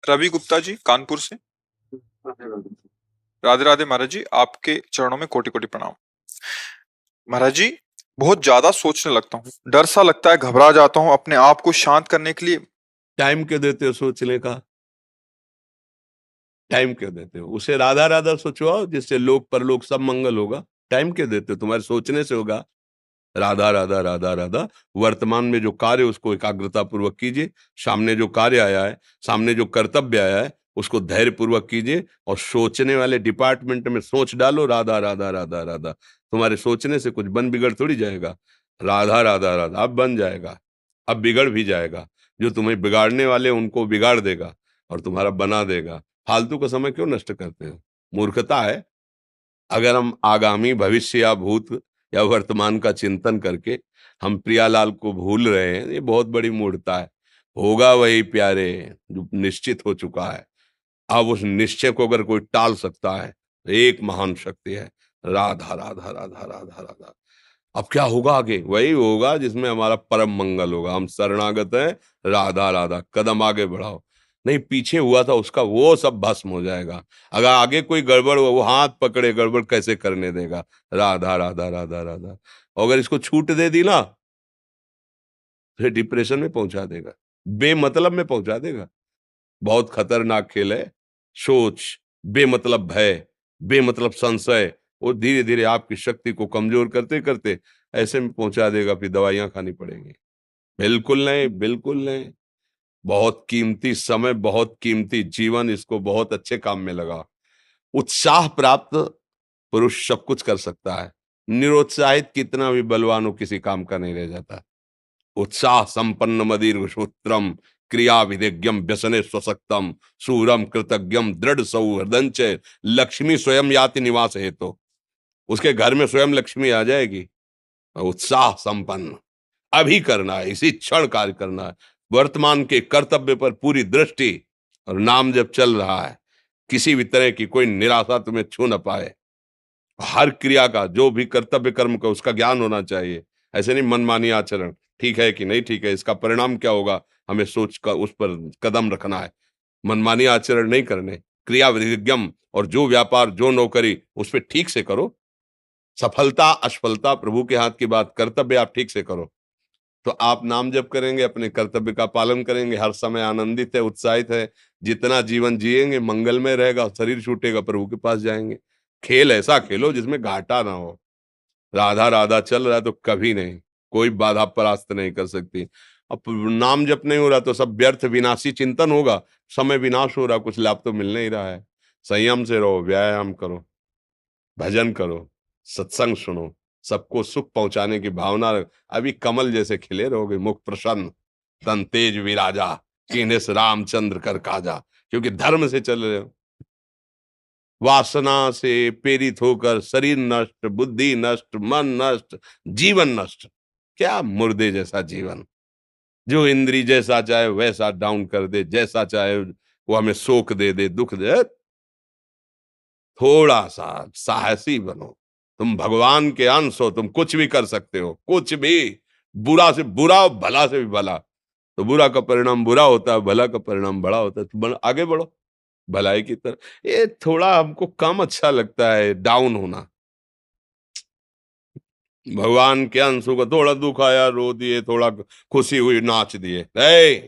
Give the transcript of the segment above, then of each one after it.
रवि गुप्ता जी कानपुर से। राधे राधे महाराज जी, आपके चरणों में कोटि कोटि प्रणाम। महाराज जी, बहुत ज्यादा सोचने लगता हूँ, डर सा लगता है, घबरा जाता हूँ। अपने आप को शांत करने के लिए टाइम क्यों देते हो सोचने का? टाइम क्यों देते हो? उसे राधा राधा सोचवाओ, जिससे लोक परलोक सब मंगल होगा। टाइम क्यों देते हो? तुम्हारे सोचने से होगा। राधा राधा राधा राधा। वर्तमान में जो कार्य उसको एकाग्रता पूर्वक कीजिए। सामने जो कार्य आया है, सामने जो कर्तव्य आया है, उसको धैर्य पूर्वक कीजिए। और सोचने वाले डिपार्टमेंट में सोच डालो राधा राधा राधा राधा। तुम्हारे सोचने से कुछ बन बिगड़ थोड़ी जाएगा। राधा राधा राधा अब बन जाएगा, अब बिगड़ भी जाएगा। जो तुम्हें बिगाड़ने वाले उनको बिगाड़ देगा और तुम्हारा बना देगा। फालतू का समय क्यों नष्ट करते हो? मूर्खता है। अगर हम आगामी भविष्य या भूत या वर्तमान का चिंतन करके हम प्रियालाल को भूल रहे हैं, ये बहुत बड़ी मूर्खता है। होगा वही प्यारे जो निश्चित हो चुका है। अब उस निश्चय को अगर कोई टाल सकता है तो एक महान शक्ति है, राधा राधा राधा राधा राधा। अब क्या होगा आगे? वही होगा जिसमें हमारा परम मंगल होगा। हम शरणागत हैं, राधा राधा। कदम आगे बढ़ाओ। नहीं, पीछे हुआ था उसका वो सब भस्म हो जाएगा। अगर आगे कोई गड़बड़ हो, वो हाथ पकड़े गड़बड़ कैसे करने देगा? राधा राधा राधा राधा। और अगर इसको छूट दे दी ना, फिर डिप्रेशन में पहुंचा देगा, बेमतलब में पहुंचा देगा। बहुत खतरनाक खेल है। सोच, बेमतलब भय, बेमतलब संशय, वो धीरे धीरे आपकी शक्ति को कमजोर करते करते ऐसे में पहुंचा देगा, फिर दवाइयां खानी पड़ेंगी। बिल्कुल नहीं, बिल्कुल नहीं। बहुत कीमती समय, बहुत कीमती जीवन, इसको बहुत अच्छे काम में लगा। उत्साह प्राप्त पुरुष सब कुछ कर सकता है। निरुत्साहित कितना भी बलवान हो, किसी काम का नहीं रह जाता। उत्साह संपन्न मदीर्घ सूत्रम क्रिया विधिज्ञम व्यसने स्वसक्तम सूरम कृतज्ञम दृढ़ सौहृदंच लक्ष्मी स्वयं याति निवास हेतु। उसके घर में स्वयं लक्ष्मी आ जाएगी। उत्साह संपन्न अभी करना है, इसी क्षण कार्य करना है। वर्तमान के कर्तव्य पर पूरी दृष्टि, और नाम जब चल रहा है, किसी भी तरह की कोई निराशा तुम्हें छू न पाए। हर क्रिया का, जो भी कर्तव्य कर्म का, उसका ज्ञान होना चाहिए। ऐसे नहीं मनमानी आचरण, ठीक है कि नहीं ठीक है, इसका परिणाम क्या होगा, हमें सोच कर उस पर कदम रखना है। मनमानी आचरण नहीं करने। क्रिया विधिज्ञम, और जो व्यापार जो नौकरी उस पर ठीक से करो। सफलता असफलता प्रभु के हाथ की बात, कर्तव्य आप ठीक से करो तो आप नाम जप करेंगे, अपने कर्तव्य का पालन करेंगे, हर समय आनंदित है, उत्साहित है। जितना जीवन जिएंगे मंगलमय रहेगा। शरीर छूटेगा, प्रभु के पास जाएंगे। खेल ऐसा खेलो जिसमें घाटा ना हो। राधा राधा चल रहा है तो कभी नहीं, कोई बाधा परास्त नहीं कर सकती। अब नाम जप नहीं हो रहा तो सब व्यर्थ विनाशी चिंतन होगा। समय विनाश हो रहा, कुछ लाभ तो मिल नहीं रहा है। संयम से रहो, व्यायाम करो, भजन करो, सत्संग सुनो, सबको सुख पहुंचाने की भावना अभी कमल जैसे खिले रहोगे। मुख प्रसन्न, तन तेज विराजा, कीन्हे से रामचंद्र कर काजा। क्योंकि धर्म से चल रहे हो। वासना से प्रेरित होकर शरीर नष्ट, बुद्धि नष्ट, मन नष्ट, जीवन नष्ट। क्या मुर्दे जैसा जीवन, जो इंद्री जैसा चाहे वैसा डाउन कर दे, जैसा चाहे वो हमें शोक दे दे, दुख दे। थोड़ा सा साहसी बनो। तुम भगवान के अंश हो, तुम कुछ भी कर सकते हो, कुछ भी। बुरा से बुरा, भला से भी भला। तो बुरा का परिणाम बुरा होता है, भला का परिणाम बड़ा होता है। तो आगे बढ़ो भलाई की तरफ। ये थोड़ा हमको कम अच्छा लगता है डाउन होना। भगवान के अंशों को थोड़ा दुख आया रो दिए, थोड़ा खुशी हुई नाच दिए। नहीं,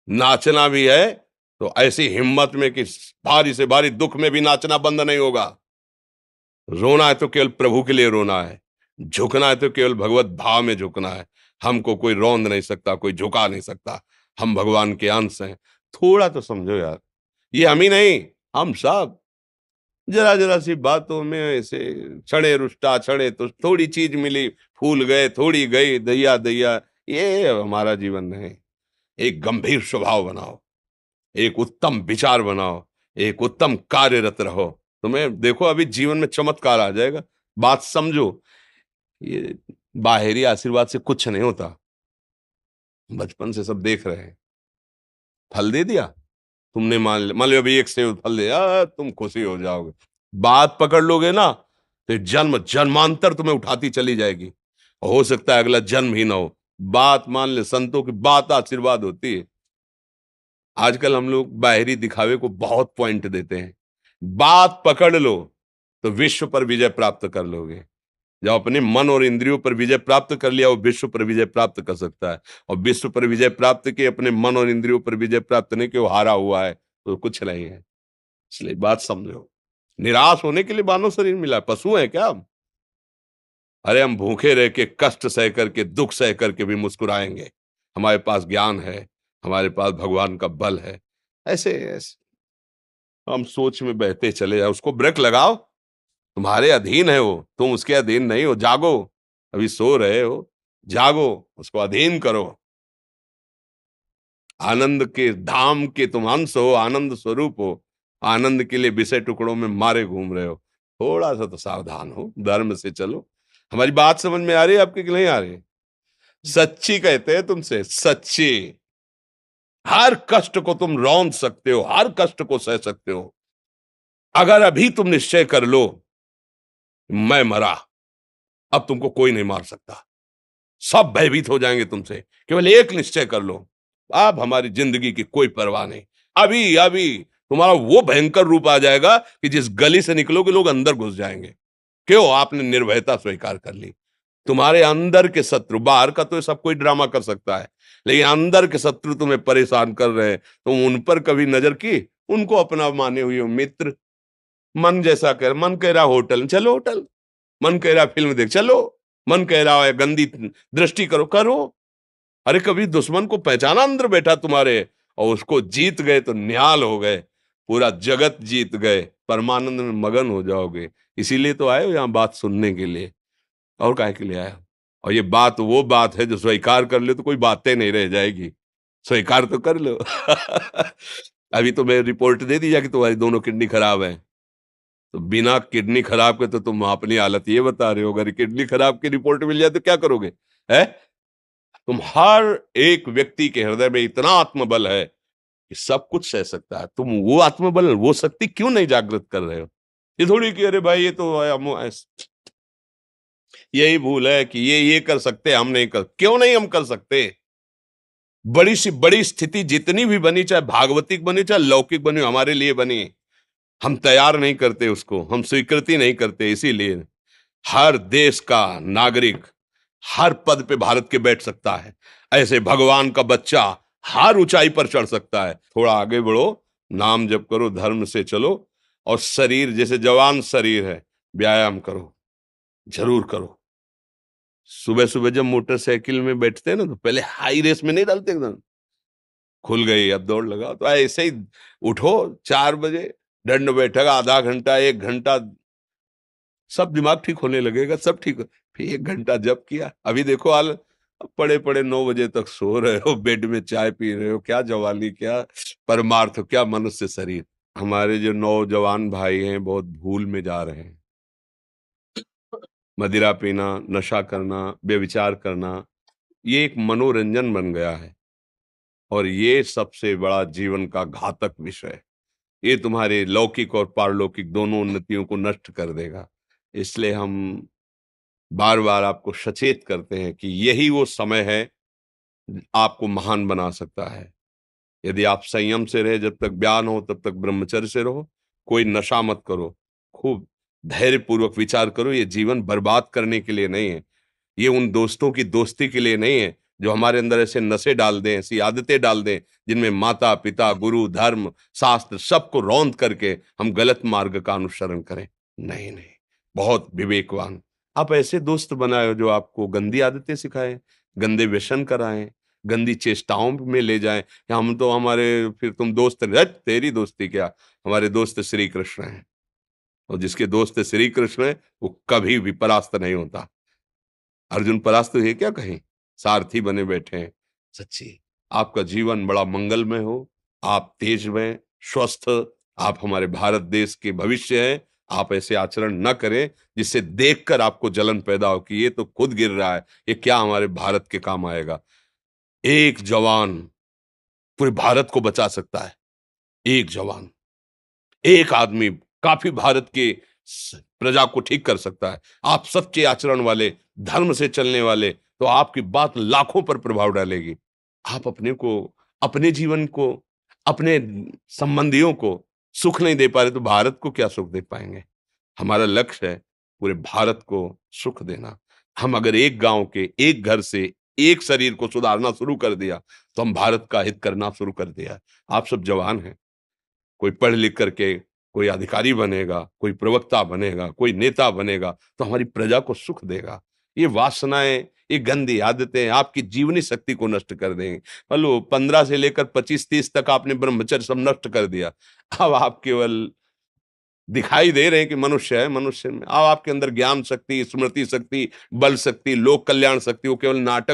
नाचना भी है तो ऐसी हिम्मत में कि भारी से भारी दुख में भी नाचना बंद नहीं होगा। रोना है तो केवल प्रभु के लिए रोना है। झुकना है तो केवल भगवत भाव में झुकना है। हमको कोई रौंद नहीं सकता, कोई झुका नहीं सकता। हम भगवान के अंश हैं। थोड़ा तो समझो यार, ये हम ही नहीं, हम सब जरा जरा सी बातों में ऐसे क्षणे रुष्टा क्षणे तो थोड़ी चीज मिली, फूल गए, थोड़ी गई, दैया दैया। ये हमारा जीवन नहीं। एक गंभीर स्वभाव बनाओ, एक उत्तम विचार बनाओ, एक उत्तम कार्यरत रहो। तुम्हें देखो अभी जीवन में चमत्कार आ जाएगा। बात समझो, ये बाहरी आशीर्वाद से कुछ नहीं होता। बचपन से सब देख रहे हैं। फल दे दिया तुमने, मान लो अभी एक सेब फल दिया, तुम खुशी हो जाओगे। बात पकड़ लोगे ना तो जन्म जन्मांतर तुम्हें उठाती चली जाएगी। हो सकता है अगला जन्म ही ना हो। बात मान ले, संतों की बात आशीर्वाद होती है। आजकल हम लोग बाहरी दिखावे को बहुत पॉइंट देते हैं। बात पकड़ लो तो विश्व पर विजय प्राप्त कर लोगे। जब अपने मन और इंद्रियों पर विजय प्राप्त कर लिया, वो विश्व पर विजय प्राप्त कर सकता है। और विश्व पर विजय प्राप्त किए, अपने मन और इंद्रियों पर विजय प्राप्त नहीं किए, वो हारा हुआ है, तो कुछ नहीं है। इसलिए बात समझो। निराश होने के लिए मानव शरीर मिला, पशु है क्या हम? अरे हम भूखे रह के, कष्ट सह करके, दुख सह करके भी मुस्कुराएंगे। हमारे पास ज्ञान है, हमारे पास भगवान का बल है। ऐसे हम सोच में बहते चले जाओ, उसको ब्रेक लगाओ। तुम्हारे अधीन है वो, तुम उसके अधीन नहीं हो। जागो, अभी सो रहे हो, जागो, उसको अधीन करो। आनंद के धाम के तुम अंश हो, आनंद स्वरूप हो। आनंद के लिए विषय टुकड़ों में मारे घूम रहे हो। थोड़ा सा तो सावधान हो, धर्म से चलो। हमारी बात समझ में आ रही है आपकी कि नहीं आ रही? सच्ची कहते हैं तुमसे, सच्ची। हर कष्ट को तुम रौंद सकते हो, हर कष्ट को सह सकते हो। अगर अभी तुम निश्चय कर लो, मैं मरा, अब तुमको कोई नहीं मार सकता। सब भयभीत हो जाएंगे तुमसे। केवल एक निश्चय कर लो, अब हमारी जिंदगी की कोई परवाह नहीं। अभी अभी तुम्हारा वो भयंकर रूप आ जाएगा कि जिस गली से निकलोगे लोग अंदर घुस जाएंगे। क्यों? आपने निर्भयता स्वीकार कर ली। तुम्हारे अंदर के शत्रु, बाहर का तो सब कोई ड्रामा कर सकता है, लेकिन अंदर के शत्रु तुम्हें परेशान कर रहे हैं। तुम उन पर कभी नजर की? उनको अपना माने हुए हो मित्र। मन जैसा कर, मन कह रहा होटल चलो, होटल। मन कह रहा फिल्म देख चलो। मन कह रहा है गंदी दृष्टि करो, करो। अरे कभी दुश्मन को पहचाना अंदर बैठा तुम्हारे, और उसको जीत गए तो निहाल हो गए। पूरा जगत जीत गए, परमानंद में मगन हो जाओगे। इसीलिए तो आए हो यहाँ बात सुनने के लिए, और काहे के लिए आए हो? और ये बात वो बात है जो स्वीकार कर ले तो कोई बातें नहीं रह जाएगी। स्वीकार तो कर लो। अभी तो मैं रिपोर्ट दे दी जा कि तुम्हारी दोनों किडनी खराब है। तो बिना किडनी खराब के तो तुम अपनी हालत ये बता रहे हो, अगर किडनी खराब की रिपोर्ट मिल जाए तो क्या करोगे? है? तुम हर एक व्यक्ति के हृदय में इतना आत्मबल है कि सब कुछ सह सकता है। तुम वो आत्मबल, वो शक्ति क्यों नहीं जागृत कर रहे हो? ये थोड़ी कि अरे भाई ये तो यही भूल है कि ये कर सकते, हम नहीं कर। क्यों नहीं हम कर सकते? बड़ी सी बड़ी स्थिति जितनी भी बनी, चाहे भागवतिक बनी चाहे लौकिक बनी, हमारे लिए बनी, हम तैयार नहीं करते उसको, हम स्वीकृति नहीं करते। इसीलिए हर देश का नागरिक हर पद पे भारत के बैठ सकता है। ऐसे भगवान का बच्चा हर ऊंचाई पर चढ़ सकता है। थोड़ा आगे बढ़ो, नाम जप करो, धर्म से चलो, और शरीर जैसे जवान शरीर है, व्यायाम करो, जरूर करो। सुबह सुबह जब मोटरसाइकिल में बैठते हैं ना, तो पहले हाई रेस में नहीं डालते, एकदम खुल गई अब दौड़ लगाओ, तो ऐसे ही उठो 4 बजे, दंड बैठक आधा घंटा 1 घंटा, सब दिमाग ठीक होने लगेगा, सब ठीक हो। फिर 1 घंटा जप किया। अभी देखो हाल, पड़े पड़े 9 बजे तक सो रहे हो, बेड में चाय पी रहे हो। क्या जवानी, क्या परमार्थ, क्या मनुष्य शरीर। हमारे जो नौजवान भाई हैं बहुत भूल में जा रहे हैं। मदिरा पीना, नशा करना, व्यभिचार करना, ये एक मनोरंजन बन गया है, और ये सबसे बड़ा जीवन का घातक विषय है। ये तुम्हारे लौकिक और पारलौकिक दोनों उन्नतियों को नष्ट कर देगा। इसलिए हम बार बार आपको सचेत करते हैं कि यही वो समय है आपको महान बना सकता है। यदि आप संयम से रहे, जब तक ज्ञान हो तब तक ब्रह्मचर्य से रहो, कोई नशा मत करो, खूब धैर्य पूर्वक विचार करो। ये जीवन बर्बाद करने के लिए नहीं है, ये उन दोस्तों की दोस्ती के लिए नहीं है जो हमारे अंदर ऐसे नशे डाल दें, ऐसी आदतें डाल दें जिनमें माता पिता, गुरु, धर्म, शास्त्र सबको रौंद करके हम गलत मार्ग का अनुसरण करें। नहीं नहीं, बहुत विवेकवान। आप ऐसे दोस्त बनाए जो आपको गंदी आदतें सिखाएं, गंदे व्यसन कराएं, गंदी चेष्टाओं में ले जाएं। या हम तो हमारे, फिर तुम दोस्त, तेरी दोस्ती क्या, हमारे दोस्त श्री कृष्ण हैं, और जिसके दोस्त श्री कृष्ण है वो कभी भी परास्त नहीं होता। अर्जुन परास्त है क्या कहीं? सारथी बने बैठे हैं। सच्ची आपका जीवन बड़ा मंगलमय हो, आप तेज में स्वस्थ, आप हमारे भारत देश के भविष्य हैं। आप ऐसे आचरण न करें जिससे देखकर आपको जलन पैदा हो कि ये तो खुद गिर रहा है, ये क्या हमारे भारत के काम आएगा। एक जवान पूरे भारत को बचा सकता है। एक जवान, एक आदमी काफी भारत के प्रजा को ठीक कर सकता है। आप सच्चे आचरण वाले, धर्म से चलने वाले, तो आपकी बात लाखों पर प्रभाव डालेगी। आप अपने को, अपने जीवन को, अपने संबंधियों को सुख नहीं दे पा रहे तो भारत को क्या सुख दे पाएंगे? हमारा लक्ष्य है पूरे भारत को सुख देना। हम अगर एक गांव के एक घर से एक शरीर को सुधारना शुरू कर दिया तो हम भारत का हित करना शुरू कर दिया। आप सब जवान हैं, कोई पढ़ लिख करके कोई अधिकारी बनेगा, कोई प्रवक्ता बनेगा, कोई नेता बनेगा तो हमारी प्रजा को सुख देगा। ये वासनाएं, ये गंदी आदतें आपकी जीवनी शक्ति को नष्ट कर देंगे। मान लो 15 से लेकर 25-30 तक आपने ब्रह्मचर्य सब नष्ट कर दिया। अब आप केवल दिखाई दे रहे हैं कि मनुष्य है, मनुष्य में अब आपके अंदर ज्ञान शक्ति, स्मृति शक्ति, बल शक्ति, लोक कल्याण शक्ति वो केवल नाटक